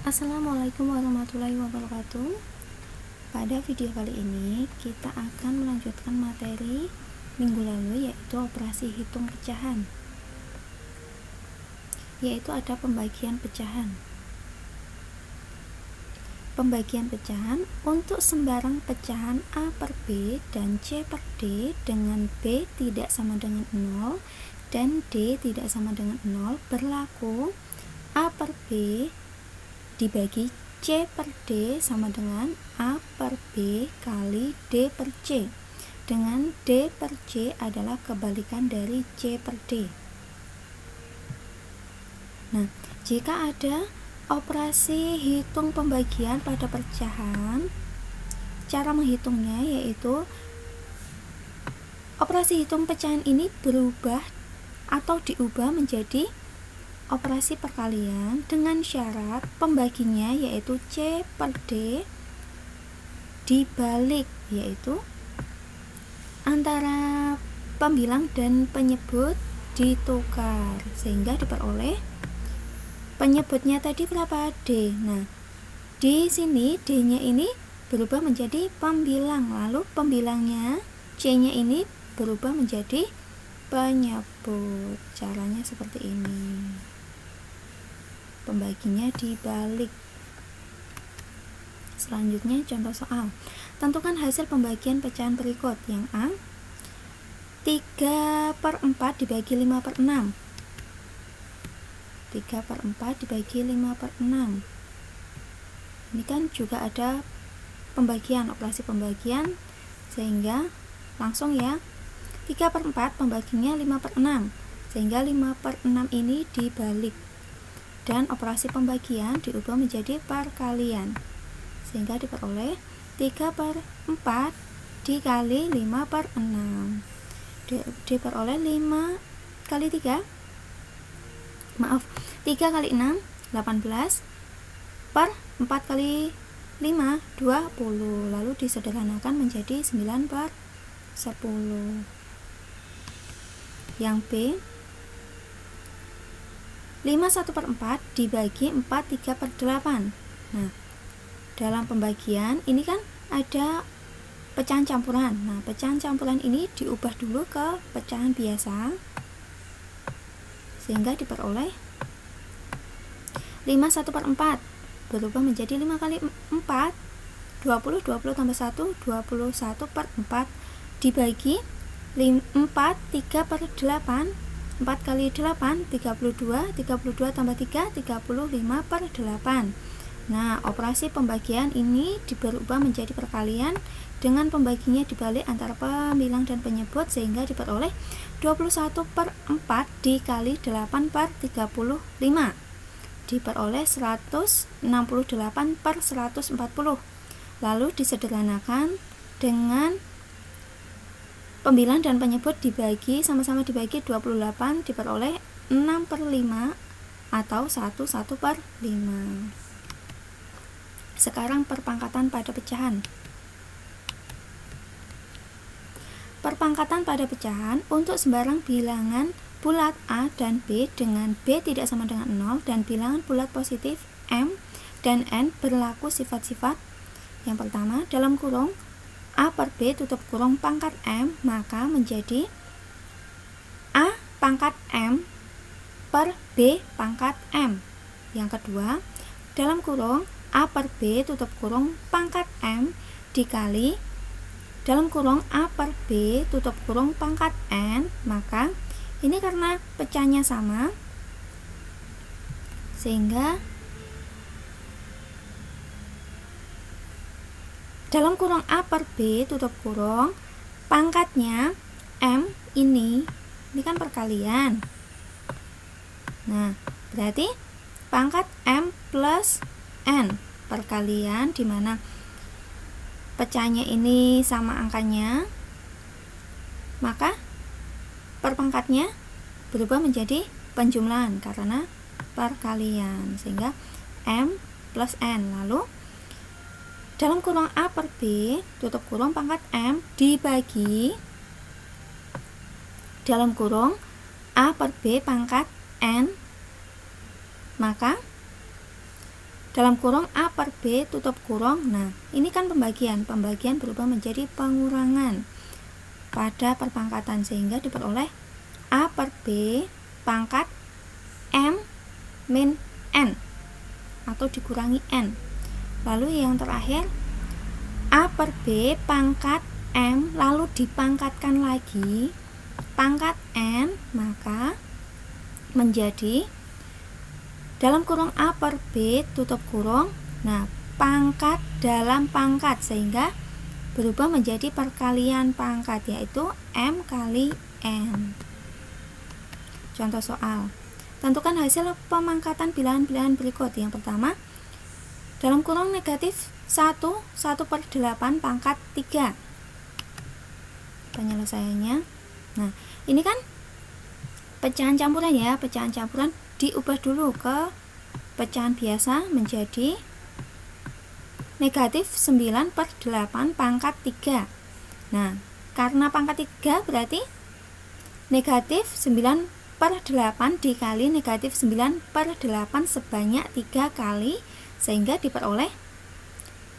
Assalamualaikum warahmatullahi wabarakatuh. Pada video kali ini kita akan melanjutkan materi minggu lalu, yaitu operasi hitung pecahan, yaitu ada pembagian pecahan. Pembagian pecahan untuk sembarang pecahan A per B dan C per D dengan B tidak sama dengan 0 dan D tidak sama dengan 0 berlaku A per B dibagi C per D sama dengan A per B kali D per C, dengan D per C adalah kebalikan dari C per D. Nah, jika ada operasi hitung pembagian pada pecahan, cara menghitungnya yaitu operasi hitung pecahan ini berubah atau diubah menjadi operasi perkalian dengan syarat pembaginya yaitu C per D dibalik, yaitu antara pembilang dan penyebut ditukar sehingga diperoleh penyebutnya tadi berapa? D. Nah, di sini D-nya ini berubah menjadi pembilang, lalu pembilangnya C-nya ini berubah menjadi penyebut. Caranya seperti ini. Pembaginya dibalik. Selanjutnya contoh soal. Tentukan hasil pembagian pecahan berikut. Yang A, 3/4 dibagi 5/6. 3/4 dibagi 5/6. Ini kan juga ada pembagian, operasi pembagian, sehingga langsung ya 3/4 pembaginya 5/6, sehingga 5/6 ini dibalik dan operasi pembagian diubah menjadi perkalian sehingga diperoleh 3/4 dikali 5/6 diperoleh 5 kali 3 kali 6 18 per 4 kali 5 20, lalu disederhanakan menjadi 9/10. Yang B, 5 1/4 dibagi 4 3/8. Nah, dalam pembagian ini kan ada pecahan campuran. Nah, pecahan campuran ini diubah dulu ke pecahan biasa sehingga diperoleh 5 1/4 berubah menjadi 5 kali 4 20, 20 tambah 1 21/4 dibagi 4 3/8. 4 kali 8 32, 32 tambah 3 35/8. Nah, operasi pembagian ini berubah menjadi perkalian dengan pembaginya dibalik antara pembilang dan penyebut sehingga diperoleh 21/4 dikali 8/35 diperoleh 168/140, lalu disederhanakan dengan pembilang dan penyebut dibagi sama-sama dibagi 28 diperoleh 6/5 atau 1/5. Sekarang perpangkatan pada pecahan. Perpangkatan pada pecahan untuk sembarang bilangan bulat A dan B dengan B tidak sama dengan 0 dan bilangan bulat positif M dan N berlaku sifat-sifat. Yang pertama, dalam kurung A per B tutup kurung pangkat M, maka menjadi A pangkat M per B pangkat M. Yang kedua, dalam kurung A per B tutup kurung pangkat M dikali dalam kurung A per B tutup kurung pangkat N, maka ini karena pecahnya sama sehingga dalam kurung A per B tutup kurung pangkatnya M ini kan perkalian. Nah, berarti pangkat M plus N perkalian, dimana pecahnya ini sama angkanya, maka perpangkatnya berubah menjadi penjumlahan karena perkalian sehingga M plus N. Lalu dalam kurung A per B tutup kurung pangkat M dibagi dalam kurung A per B pangkat N, maka dalam kurung A per B tutup kurung. Nah, ini kan pembagian berubah menjadi pengurangan pada perpangkatan, sehingga diperoleh A per B pangkat M min N atau dikurangi N. Lalu yang terakhir A per B pangkat M lalu dipangkatkan lagi pangkat N, maka menjadi dalam kurung A per B tutup kurung. Nah, pangkat dalam pangkat, sehingga berubah menjadi perkalian pangkat, yaitu M kali N. Contoh soal. Tentukan hasil pemangkatan bilangan-bilangan berikut. Yang pertama, dalam kurung negatif 1 per 8 pangkat 3. Penyelesaiannya. Nah, ini kan pecahan campuran ya. Pecahan campuran diubah dulu ke pecahan biasa menjadi negatif 9 per 8 pangkat 3. Nah, karena pangkat 3 berarti negatif 9 per 8 dikali negatif 9 per 8 sebanyak 3 kali, sehingga diperoleh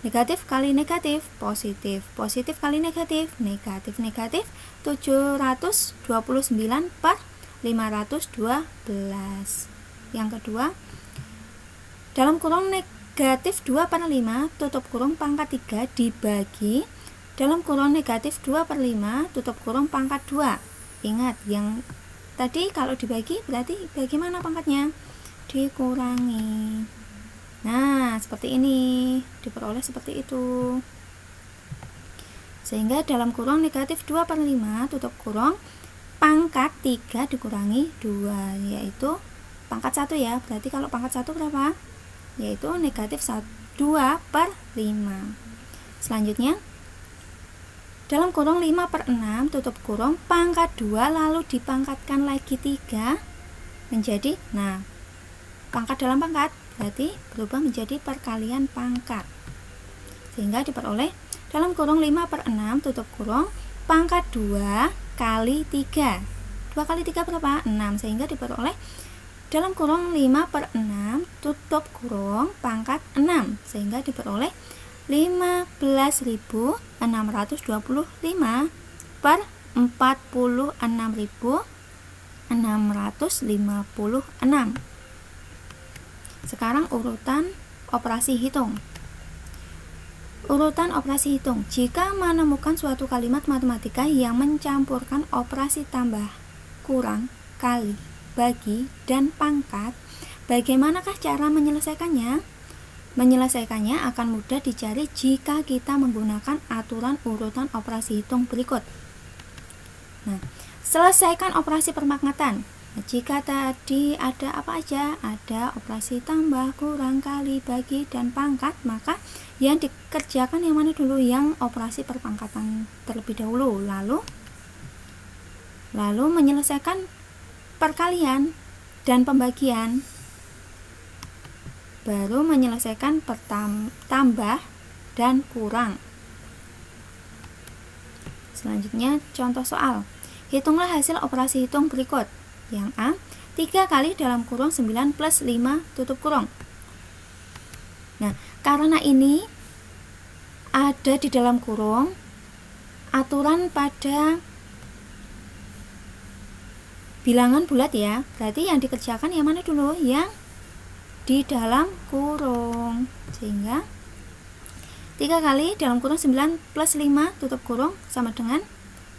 negatif kali negatif positif, positif kali negatif negatif, negatif 729 per 512. Yang kedua, dalam kurung negatif 2 per 5 tutup kurung pangkat 3 dibagi dalam kurung negatif 2 per 5 tutup kurung pangkat 2. Ingat, yang tadi kalau dibagi berarti bagaimana pangkatnya? Dikurangi. Nah, seperti ini, diperoleh seperti itu. Sehingga dalam kurung negatif 2 per 5 tutup kurung pangkat 3 dikurangi 2, yaitu pangkat 1 ya. Berarti kalau pangkat 1 berapa? Yaitu negatif 2 per 5. Selanjutnya, dalam kurung 5 per 6 tutup kurung pangkat 2 lalu dipangkatkan lagi 3 menjadi, nah, pangkat dalam pangkat berarti berubah menjadi perkalian pangkat, sehingga diperoleh dalam kurung 5 per 6 tutup kurung pangkat 2 kali 3. 2 kali 3 berapa? 6, sehingga diperoleh dalam kurung 5 per 6 tutup kurung pangkat 6, sehingga diperoleh 15.625 per 46.656. Sekarang urutan operasi hitung. Urutan operasi hitung. Jika menemukan suatu kalimat matematika yang mencampurkan operasi tambah, kurang, kali, bagi, dan pangkat, bagaimanakah cara menyelesaikannya? Menyelesaikannya akan mudah dicari jika kita menggunakan aturan urutan operasi hitung berikut. Nah, selesaikan operasi perpangkatan. Nah, jika tadi ada apa aja? Ada operasi tambah, kurang, kali, bagi, dan pangkat, maka yang dikerjakan yang mana dulu? Yang operasi perpangkatan terlebih dahulu. Lalu menyelesaikan perkalian dan pembagian, baru menyelesaikan tambah dan kurang. Selanjutnya contoh soal. Hitunglah hasil operasi hitung berikut. Yang A, 3 kali dalam kurung 9 plus 5 tutup kurung. Nah, karena ini ada di dalam kurung, aturan pada bilangan bulat ya, berarti yang dikerjakan yang mana dulu? Yang di dalam kurung. Sehingga 3 kali dalam kurung 9 plus 5 tutup kurung sama dengan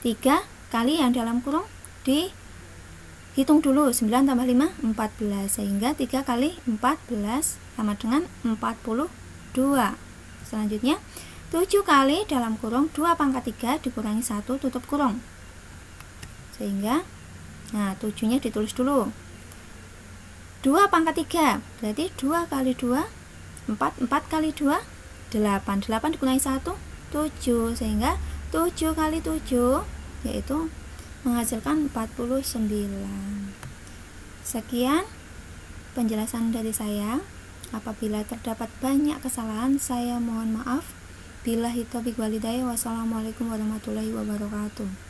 3 kali yang dalam kurung dihitung dulu, 9 tambah 5 14, sehingga 3 kali 14 sama dengan 42. Selanjutnya 7 kali dalam kurung 2 pangkat 3 dikurangi 1 tutup kurung, sehingga, nah, 7-nya ditulis dulu. 2 pangkat 3 berarti 2 kali 2 4, 4 kali 2 8, 8 dikurangi 1 7, sehingga 7 kali 7 yaitu menghasilkan 49. Sekian penjelasan dari saya. Apabila terdapat banyak kesalahan, saya mohon maaf. Billahi taufiq walhidayah. Wassalamualaikum warahmatullahi wabarakatuh.